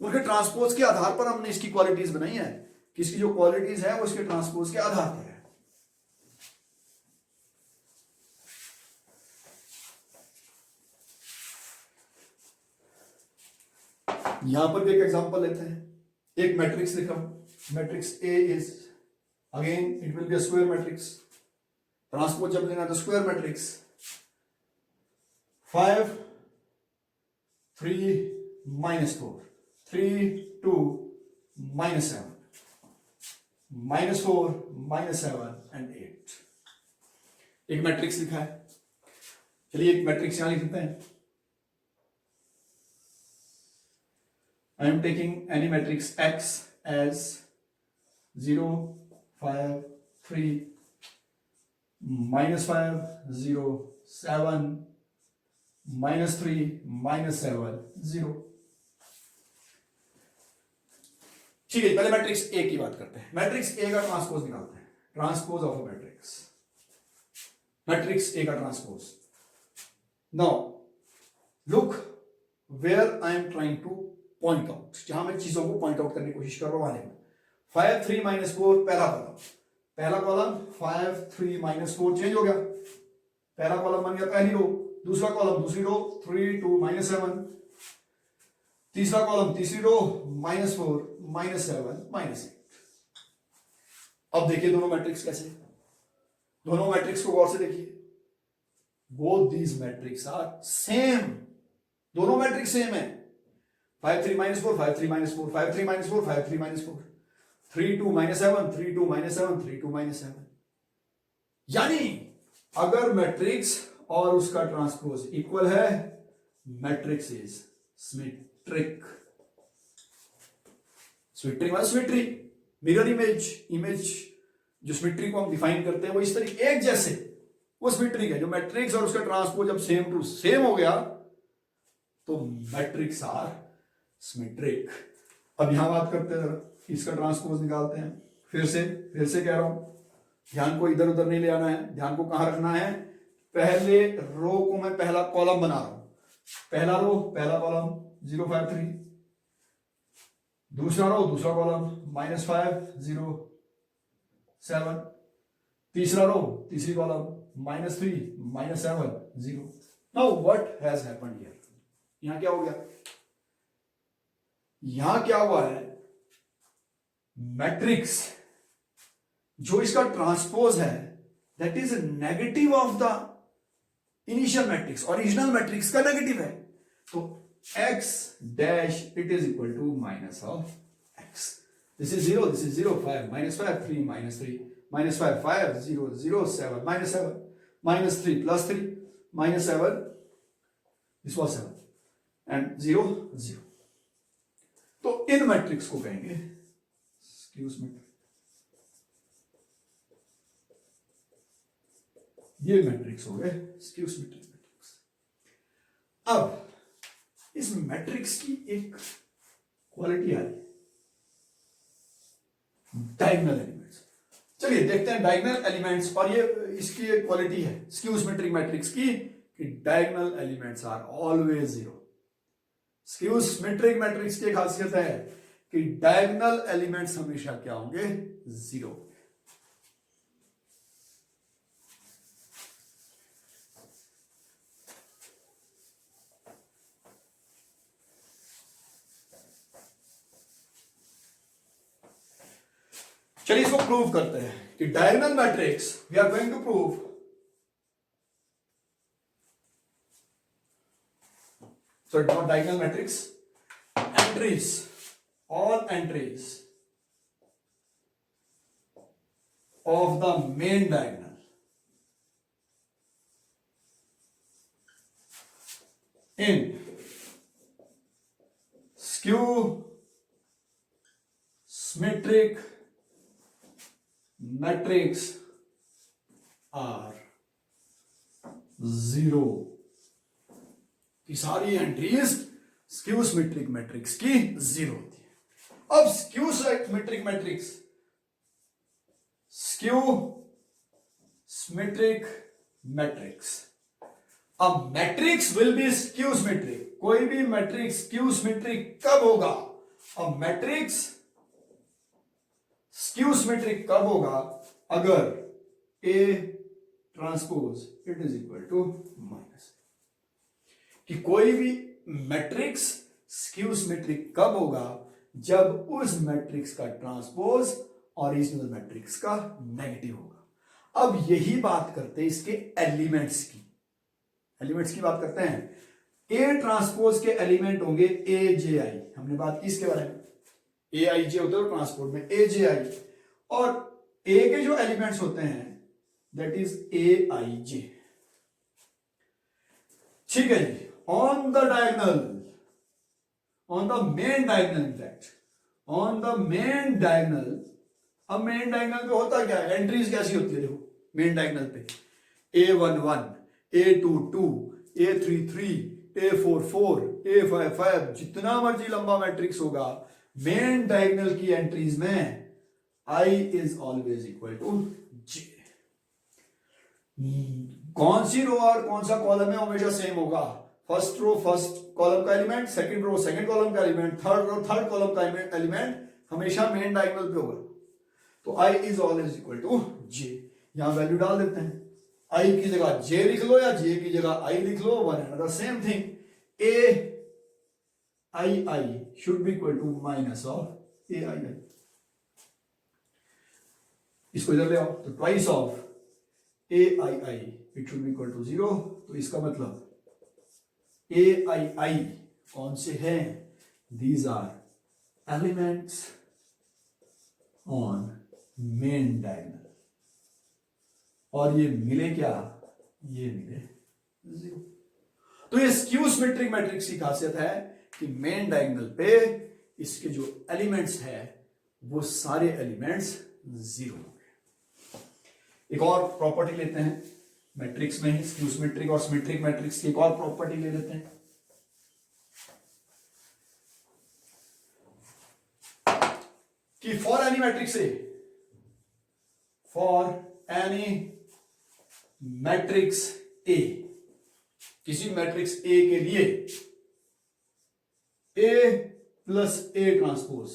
S1: उनके ट्रांसपोज के आधार पर हमने इसकी क्वालिटीज बनाई है, किसकी जो क्वालिटीज है वो इसके ट्रांसपोज के आधार पर है। यहां पर भी एक एग्जांपल लेते हैं, एक मैट्रिक्स लिखा, matrix A is again it will be a square matrix, transpose जब लेना तो स्क्वायर मैट्रिक्स 5 3 -4 3 2 -7 -4 -7 and 8, एक मैट्रिक्स लिखा है। चलिए एक मैट्रिक्स यहां लिख देते हैं, I am taking any matrix X as 0 5 3 -5 0 7 -3 -7 0। ठीक है, पहले मैट्रिक्स ए की बात करते हैं, मैट्रिक्स ए का ट्रांसपोज निकालते हैं, transpose of a matrix, matrix A का transpose. Now look where I am trying to point out, जहां मैं चीजों को पॉइंट आउट करने की कोशिश कर रहा हूं वाले में। 5 3 -4 पहला कॉलम, पहला कॉलम 5 3 -4 चेंज हो गया, पहला कॉलम बन गया पहली रो, दूसरा कॉलम दूसरी रो 3 2 -7, तीसरा कॉलम तीसरी रो -4 -7 -8। अब देखिए दोनों मैट्रिक्स कैसे, दोनों मैट्रिक्स को गौर से देखिए, both these matrix are same, दोनों मैट्रिक्स सेम है, 5 3 -4 5 3 -4 5 3 -4 5 3 -4 3 2 -7 3 2 -7 3 2 -7। यानी अगर मैट्रिक्स और उसका ट्रांसपोज इक्वल है, मैट्रिक्स इज सिमेट्रिक। सिमेट्रिक मतलब सिमेट्री, मिरर इमेज, इमेज जो सिमेट्री को हम डिफाइन करते हैं वो इस तरीके एक जैसे, वो सिमेट्रिक है। जो मैट्रिक्स और उसका ट्रांसपोज जब सेम टू सेम हो गया तो मैट्रिक्स आर सिमेट्रिक। अब यहां बात करते हैं, इसका ट्रांसपोज निकालते हैं, फिर से कह रहा हूं, ध्यान को इधर उधर नहीं ले आना है, ध्यान को कहां रखना है, पहले रो को मैं पहला कॉलम बना रहा हूं, पहला रो पहला कॉलम 0 5 3, दूसरा रो दूसरा कॉलम -5 0 7, तीसरा रो तीसरी column -3 -7 0। Now what has happened here, यहां क्या हो गया, यहां क्या हुआ है, मैट्रिक्स जो इसका ट्रांसपोज है that is negative of the initial matrix, original matrix का नेगेटिव है, तो x dash it is equal to minus of x, this is 0 this is 0 5 -5 3 -3 -5 5 0 0 7 -7 -3 +3 -7, this was 7 and 0 0। तो इन मैट्रिक्स को कहेंगे स्क्यू मैट्रिक्स, ये मैट्रिक्स हो गए स्क्यू सिमेट्रिक मैट्रिक्स। अब इस मैट्रिक्स की एक क्वालिटी आ रही है, डायगोनल एलिमेंट्स। चलिए देखते हैं डायगोनल एलिमेंट्स, और ये इसकी एक क्वालिटी है स्क्यू सिमेट्रिक मैट्रिक्स की कि diagonal elements are always 0। Skew symmetric matrix की खासियत है कि डायगोनल एलिमेंट्स हमेशा क्या होंगे, 0। चलिए इसको प्रूव करते हैं कि diagonal matrix we are going to prove. So it's not diagonal matrix. Entries, all entries of the main diagonal in skew symmetric matrix are 0. की सारी एंट्रीज स्क्यू सिमेट्रिक मैट्रिक्स की 0 होती है। अब skew symmetric matrix, skew symmetric matrix, अब matrix will be skew symmetric. कोई भी matrix skew symmetric कब होगा? अब मैट्रिक्स स्क्यू सिमेट्रिक कब होगा? अगर A transpose it is equal to minus. कि कोई भी मैट्रिक्स स्क्यू सिमेट्रिक कब होगा? जब उस मैट्रिक्स का ट्रांसपोज ओरिजिनल मैट्रिक्स का नेगेटिव होगा। अब यही बात करते हैं इसके एलिमेंट्स की। एलिमेंट्स की बात करते हैं। ए ट्रांसपोज के एलिमेंट होंगे ए जे आई, हमने बात की इसके बारे में। ए आई जे होते हैं ट्रांसपोज में ए जे आई, और ए के जो एलिमेंट्स होते हैं that is a I J. ठीक है जी। On the diagonal, on the main diagonal, in fact on the main diagonal. अब मेन डायगोनल पे होता क्या है? एंट्रीज कैसी होती है? देखो मेन डायगोनल पे A11, A22, A33, A44, A55, जितना मर्जी लंबा मैट्रिक्स होगा, मेन डायगोनल की एंट्रीज में I is always equal to J। कौन सी रो और कौन सा कॉलम है हमेशा सेम होगा? फर्स्ट रो फर्स्ट कॉलम का element, second row second column का element, third row third column का एलिमेंट हमेशा मेन डायगोनल पे होगा। तो I is always equal to J। यहां वैल्यू डाल देते हैं। I की जगह J लिख लो या J की जगह I लिख लो, one and the same thing. A should be equal to minus of AI। इसको इधर ले आओ तो twice of AI it should be equal to 0। तो इसका मतलब AI कौन से हैं? These are elements on main diagonal. और ये मिले क्या? ये मिले 0। तो ये स्क्यू सिमेट्रिक मैट्रिक्स की खासियत है कि मेन डायगोनल पे इसके जो एलिमेंट्स है वो सारे एलिमेंट्स 0 होंगे। एक और प्रॉपर्टी लेते हैं मैट्रिक्स में ही, स्क्यू सिमेट्रिक और सिमेट्रिक मैट्रिक्स की एक और प्रॉपर्टी ले लेते हैं कि for any matrix A, for any matrix A, किसी मैट्रिक्स ए के लिए ए प्लस ए ट्रांसपोज,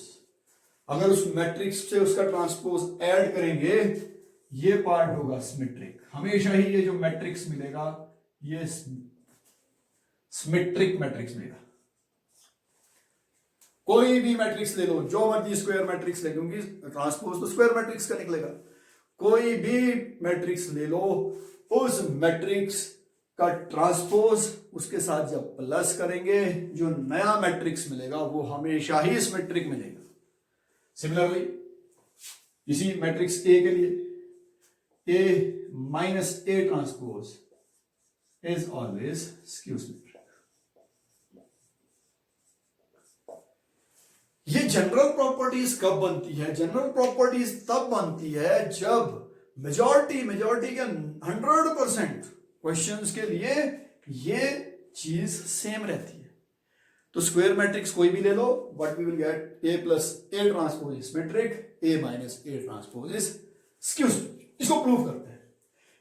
S1: अगर उस मैट्रिक्स से उसका ट्रांसपोज ऐड करेंगे ये पार्ट होगा सिमेट्रिक। हमेशा ही ये जो मैट्रिक्स मिलेगा ये सिमेट्रिक मैट्रिक्स मिलेगा। कोई भी मैट्रिक्स ले लो, जो मर्जी स्क्वायर मैट्रिक्स ले, क्योंकि ट्रांसपोज तो स्क्वायर मैट्रिक्स का निकलेगा। कोई भी मैट्रिक्स ले लो, उस मैट्रिक्स का ट्रांसपोज उसके साथ जब प्लस करेंगे जो नया मैट्रिक्स मिलेगा वो हमेशा ही सिमेट्रिक मिलेगा। सिमिलरली इसी मैट्रिक्स ए के लिए A minus A transpose is always skew symmetric। ये जनरल प्रॉपर्टीज कब बनती है? जनरल प्रॉपर्टीज तब बनती है जब मेजॉरिटी के 100% क्वेश्चंस के लिए ये चीज सेम रहती है। तो स्क्वायर मैट्रिक्स कोई भी ले लो, but we will get A plus A transpose is symmetric, A minus A transpose is skew symmetric। इसको प्रूव करते हैं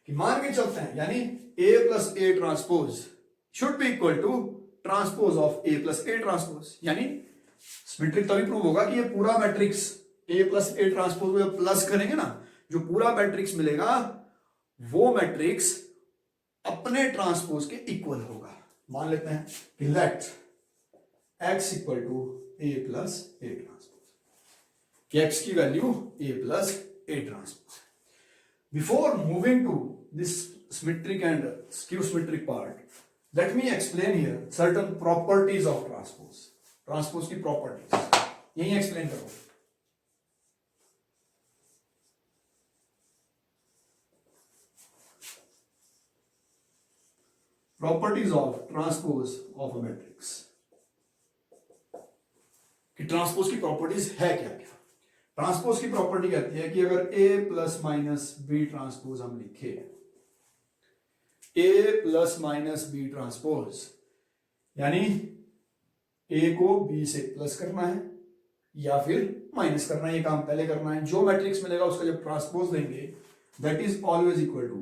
S1: कि मान के चलते हैं, यानी A plus A transpose should be equal to transpose of A plus A transpose. यानी सिमेट्रिक तभी प्रूव होगा कि ये पूरा matrix A plus A transpose में प्लस करेंगे ना, जो पूरा मैट्रिक्स मिलेगा वो मैट्रिक्स अपने ट्रांसपोज के इक्वल होगा। मान लेते हैं कि let x equal to A plus A transpose, x की value A plus A transpose. Before moving to this symmetric and skew symmetric part, let me explain here certain properties of transpose, transpose की properties यही explain करो। Properties of transpose of a matrix, कि transpose की properties है क्या क्या। Transpose की property कहती है कि अगर a plus minus B transpose हम लिखे, a plus minus B transpose यानी a को b से प्लस करना है या फिर माइनस करना है, ये काम पहले करना है। जो मैट्रिक्स मिलेगा उसका जब ट्रांसपोज लेंगे that is always equal to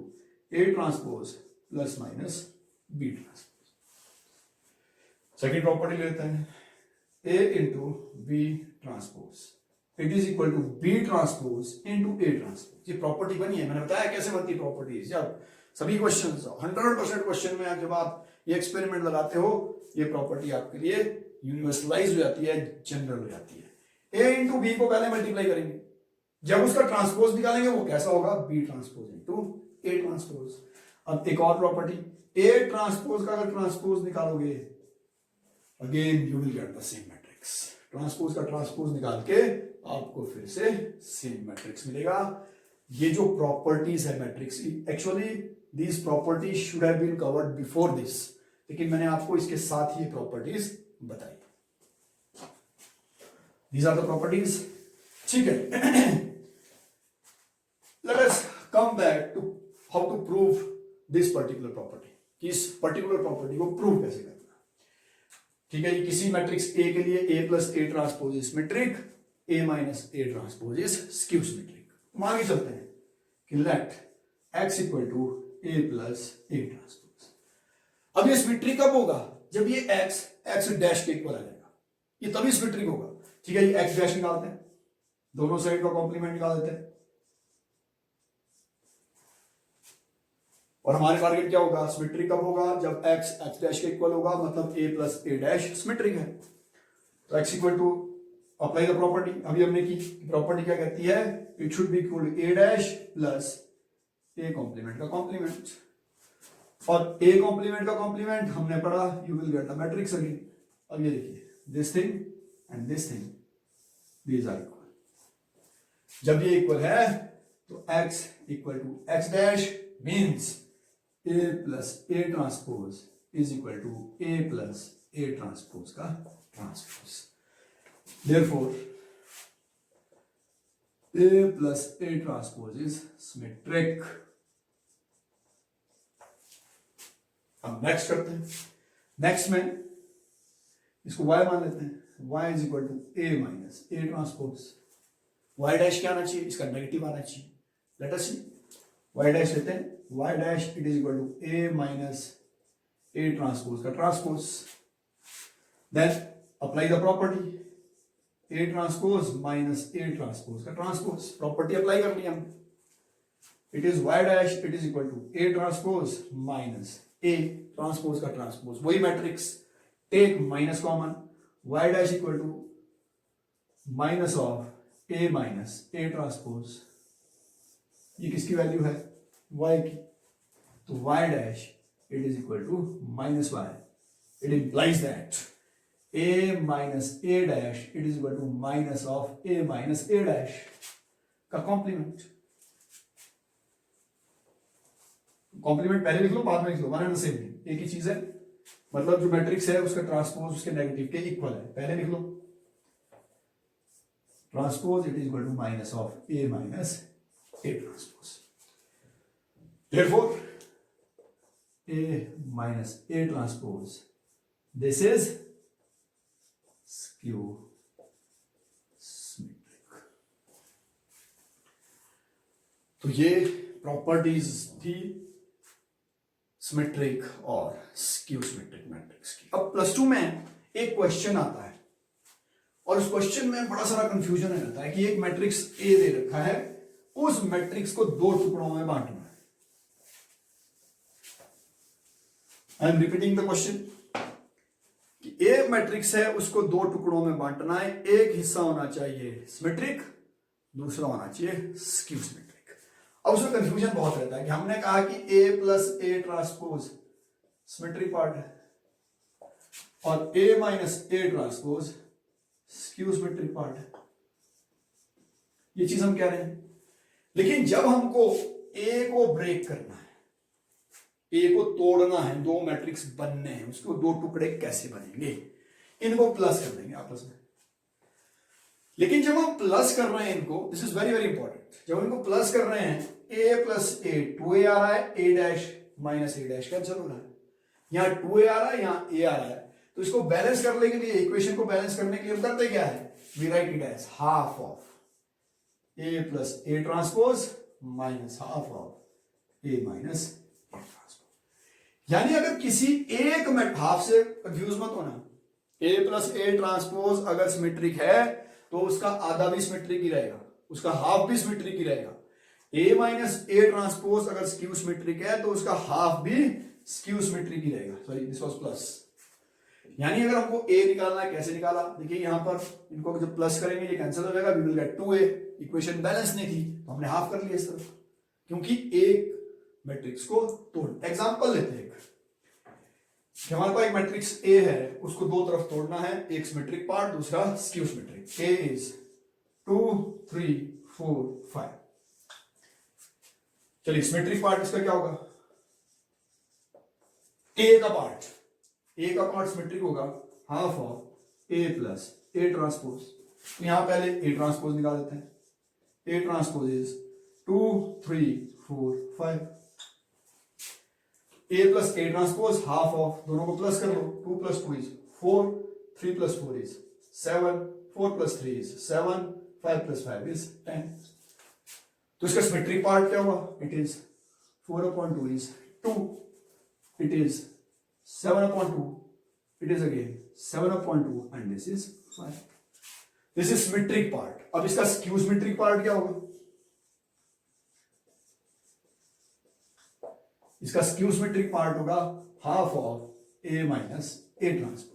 S1: a transpose plus minus b transpose. Second property लेते हैं a into B transpose it is equal to B transpose into A transpose. ये प्रॉपर्टी बनी है, मैंने बताया कैसे बनती है प्रॉपर्टीज। जब सभी क्वेश्चन 100% क्वेश्चन में जब आप ये एक्सपेरिमेंट लगाते हो ये प्रॉपर्टी आपके लिए यूनिवर्सलाइज हो जाती है, जनरल हो जाती है। ए इंटू बी को पहले मल्टीप्लाई करेंगे, जब उसका ट्रांसपोज निकालेंगे वो कैसा होगा, B transpose into A transpose. अब एक और प्रॉपर्टी, ए ट्रांसपोज का अगर ट्रांसपोज निकालोगे again you will get the same matrix. Transpose का ट्रांसपोज निकाल के आपको फिर से सेम मैट्रिक्स मिलेगा। ये जो प्रॉपर्टीज है मैट्रिक्स की, actually these properties should have been covered before this, लेकिन मैंने आपको इसके साथ ही प्रॉपर्टीज बताई। दीज आर द प्रॉपर्टीज, ठीक है। Let us come back to how to prove this particular property, कि इस पर्टिकुलर प्रॉपर्टी को प्रूव कैसे करना। ठीक है, किसी मैट्रिक्स ए के लिए a plus A transpose is symmetric, a minus A transpose is skew symmetric. हम आगे चलते हैं कि let x equal to a plus A transpose. अब ये सिमेट्रिक कब होगा, जब ये x डैश के इक्वल आ जाएगा, ये तभी सिमेट्रिक होगा। ठीक है, ये x डैश निकालते हैं, दोनों साइड का कॉम्प्लीमेंट निकाल देते हैं, और हमारे टारगेट क्या होगा, सिमेट्रिक कब होगा, जब x डैश के इक्वल होगा, मतलब a plus A dash symmetric है। तो x equal to apply the property, अभी हमने की प्रॉपर्टी क्या कहती है, it should be equal to a dash plus a complement का कॉम्प्लीमेंट, और a कॉम्प्लीमेंट का कॉम्प्लीमेंट हमने पढ़ा, you will get the matrix again. अब ये देखिए this thing and this thing, these are equal. जब ये इक्वल है तो x equal to x dash means a plus A transpose is equal to a plus A transpose का transpose. Therefore, a plus a transpose is symmetric. अब next करते हैं, next में इसको y मान लेते हैं, y is equal to a minus A transpose. y dash क्या आना चाहिए, इसका नेगेटिव आना चाहिए। Let us see, y dash लेते हैं, y dash it is equal to a minus A transpose का transpose. Then apply the property, A transpose minus A transpose का ट्रांसपोज। प्रॉपर्टी अप्लाई करनी है हम, it is y dash it is equal to A transpose minus A transpose का transpose. वही matrix, take minus common, y dash equal to minus of A minus A transpose. ये किसकी value है, y की, तो y dash it is equal to minus y। It implies that a minus a dash it is equal to minus of a minus a dash का complement. Complement पहले लिख लो बाद में लिख लो, वन एंड सेम थिंग, एक ही चीज है। मतलब जो मैट्रिक्स है उसका ट्रांसपोज उसके नेगेटिव के इक्वल है, पहले लिख लो transpose it is equal to minus of a minus a transpose. Therefore a minus a transpose this is skew symmetric. तो ये प्रॉपर्टीज थी सिमेट्रिक और स्क्यू सिमेट्रिक मैट्रिक्स की। अब प्लस 2 में एक क्वेश्चन आता है और उस क्वेश्चन में बड़ा सारा कंफ्यूजन रहता है कि एक मैट्रिक्स ए दे रखा है, उस मैट्रिक्स को दो टुकड़ों में बांटना है। I am repeating the question, एक मैट्रिक्स है उसको दो टुकड़ों में बांटना है, एक हिस्सा होना चाहिए सिमेट्रिक, दूसरा होना चाहिए स्क्यू सिमेट्रिक। अब उसमें कंफ्यूजन बहुत रहता है कि हमने कहा कि a plus A transpose symmetric part है, और A minus A transpose skew symmetric part है। ये चीज हम कह रहे हैं। लेकिन जब हमको A को ब्रेक करना है, ए को तोड़ना है, दो मैट्रिक्स बनने हैं, उसको दो टुकड़े कैसे बनेंगे, इनको प्लस कर देंगे आपस में। लेकिन जब हम प्लस कर रहे हैं इनको, this is very very important, जब इनको प्लस कर रहे हैं a प्लस ए 2a आ रहा है, a dash minus A dash cancel हो रहा है, यहां 2a आ रहा है, यहां a आ रहा है, तो इसको बैलेंस करने के लिए, इक्वेशन को बैलेंस करने के लिए हम करते क्या है, we write it as half of a plus A transpose minus half of a minus A transpose. यानी अगर किसी एक में, हाफ से कंफ्यूज मत होना, a प्लस ए ट्रांसपोज अगर सिमेट्रिक है तो उसका आधा भी सिमेट्रिक ही रहेगा, उसका हाफ भी सिमेट्रिक ही रहेगा। a माइनस ए ट्रांसपोज अगर स्क्यू सिमेट्रिक है तो उसका हाफ भी स्क्यू सिमेट्रिक ही रहेगा। Sorry, this was plus. यानी अगर हमको a निकालना है, कैसे निकाला, देखिए यहां पर इनको जब प्लस करेंगे ये कैंसिल हो जाएगा, we will get 2a। Equation balance नहीं थी तो हमने हाफ कर लिया इस तरफ, क्योंकि एक मैट्रिक्स को तोड़। एग्जांपल लेते हैं कि हमारे पास एक मैट्रिक्स A है, उसको दो तरफ तोड़ना है, एक सिमेट्रिक पार्ट, दूसरा स्क्यू सिमेट्रिक। A is 2 3 4 5। चलिए सिमेट्रिक पार्ट इसका क्या होगा, A का पार्ट सिमेट्रिक होगा half of A plus A transpose. यहां पहले A ट्रांसपोज निकाल देते हैं, A transpose is 2 3 4 5। A plus A transpose half of, दोनों को प्लस कर लो, 2 plus 2 is 4, 3 plus 4 is 7, 4 plus 3 is 7, 5 plus 5 is 10। तो इसका सिमेट्रिक पार्ट क्या हुआ, it is 4/2 is 2, it is 7/2, it is again 7/2 and this is 5। This is symmetric part. अब इसका skew symmetric part क्या होगा, इसका स्क्यू सिमेट्रिक पार्ट होगा half of A minus A transpose.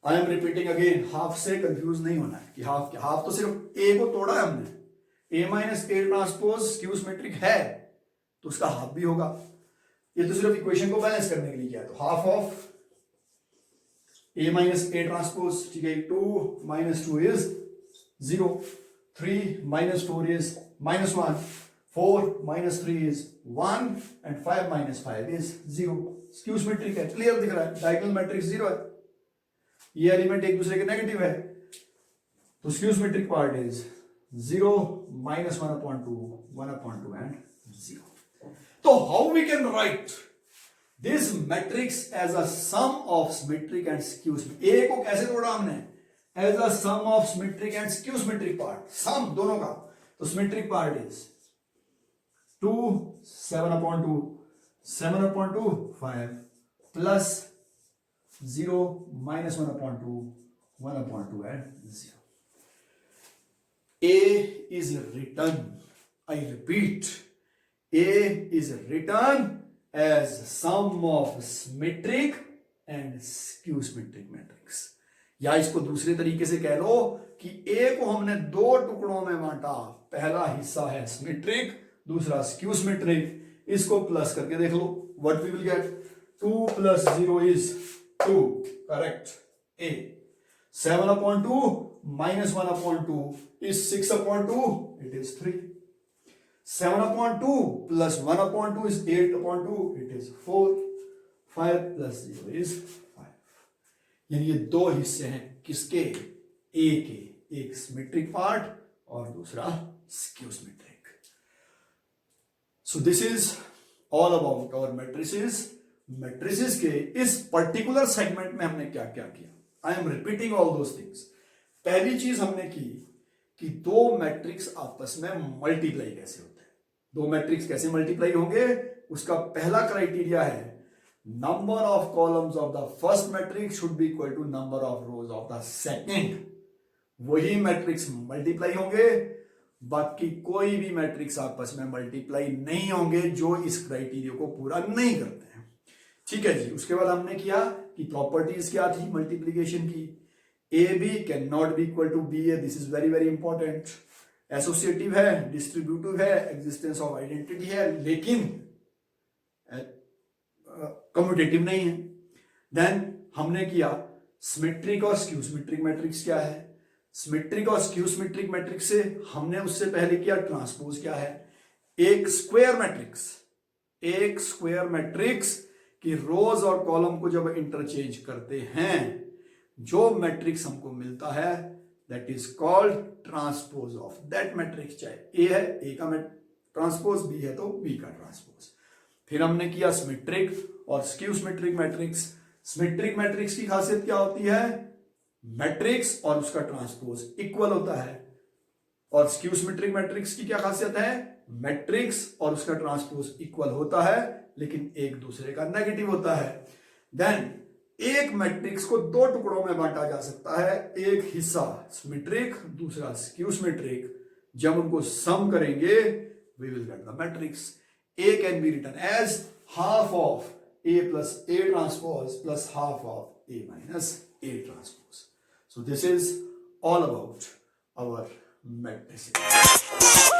S1: I am repeating again, half से confuse नहीं होना है कि हाफ क्या, हाफ तो सिर्फ A को तोड़ा है हमने, A minus A transpose skew symmetric है तो उसका हाफ भी होगा। ये तो सिर्फ इक्वेशन को बैलेंस करने के लिए किया है, तो half of A minus A transpose, ठीक है, 2 minus 2 is 0, 3 minus 4 is -1, 4 minus 3 is 1 and 5 minus 5 is 0। Skew symmetric है, क्लियर दिख रहा है, डायगोनल मैट्रिक्स 0 है, ये एलिमेंट एक दूसरे के नेगेटिव है, तो skew symmetric part is 0 minus 1/2 1/2 and 0। तो how we can write this matrix as a sum of symmetric and skew symmetric. A को कैसे तोड़ा हमने, as a sum of symmetric and skew symmetric part, sum दोनों का। तो symmetric part is 2 7/2 7/2 5 plus 0 minus 1/2 1/2 and 0. A is written, I repeat, A is written as sum of symmetric and skew symmetric matrix। या इसको दूसरे तरीके से कह लो कि A को हमने दो टुकड़ों में बांटा, पहला हिस्सा है सिमेट्रिक, दूसरा स्क्यू सिमेट्रिक। इसको प्लस करके देख लो, what we will get, 2 plus 0 is 2, correct, A। 7/2 minus 1/2 is 6/2, it is 3। 7/2 plus 1/2 is 8/2, it is 4। 5 plus 0 is 5। यानी ये दो हिस्से हैं किसके, A के, एक सिमेट्रिक पार्ट और दूसरा skew symmetric. So this is all about our matrices। Matrices के इस पर्टिकुलर सेगमेंट में हमने क्या क्या किया, I am repeating all those things. पहली चीज हमने की कि दो मैट्रिक्स आपस में मल्टीप्लाई कैसे होते हैं, दो मैट्रिक्स कैसे मल्टीप्लाई होंगे, उसका पहला क्राइटेरिया है number of columns of the first matrix should be equal to number of rows of the second. वही मैट्रिक्स मल्टीप्लाई होंगे, बाकी कोई भी मैट्रिक्स आपस में मल्टीप्लाई नहीं होंगे जो इस क्राइटेरिया को पूरा नहीं करते हैं। ठीक है जी। उसके बाद हमने किया कि प्रॉपर्टीज क्या थी मल्टीप्लीकेशन की, A B can not be equal to B A, this is very very important. Associative है, डिस्ट्रीब्यूटिव है, एग्जिस्टेंस ऑफ आइडेंटिटी है, लेकिन कम्यूटेटिव नहीं है। देन हमने किया सिमेट्रिक और स्क्यू सिमेट्रिक मैट्रिक्स क्या है, सिमेट्रिक और स्क्यू सिमेट्रिक मैट्रिक्स से हमने उससे पहले किया ट्रांसपोज क्या है। एक स्क्वायर मैट्रिक्स की रोज और कॉलम को जब इंटरचेंज करते हैं जो मैट्रिक्स हमको मिलता है that is called transpose of that matrix. चाहे ए है ए का ट्रांसपोज, बी है तो बी का ट्रांसपोज। फिर हमने किया सिमेट्रिक और skew symmetric matrix. Symmetric matrix की खासियत क्या होती है, मैट्रिक्स और उसका ट्रांसपोज इक्वल होता है, और स्क्यू सिमेट्रिक मैट्रिक्स की क्या खासियत है, मैट्रिक्स और उसका ट्रांसपोज इक्वल होता है लेकिन एक दूसरे का नेगेटिव होता है। देन एक मैट्रिक्स को दो टुकड़ों में बांटा जा सकता है, एक हिस्सा सिमेट्रिक दूसरा स्क्यू सिमेट्रिक। जब उनको सम करेंगे we will get the matrix. A can be written as half of A plus A transpose plus half of A minus A transpose. So this is all about our matrices.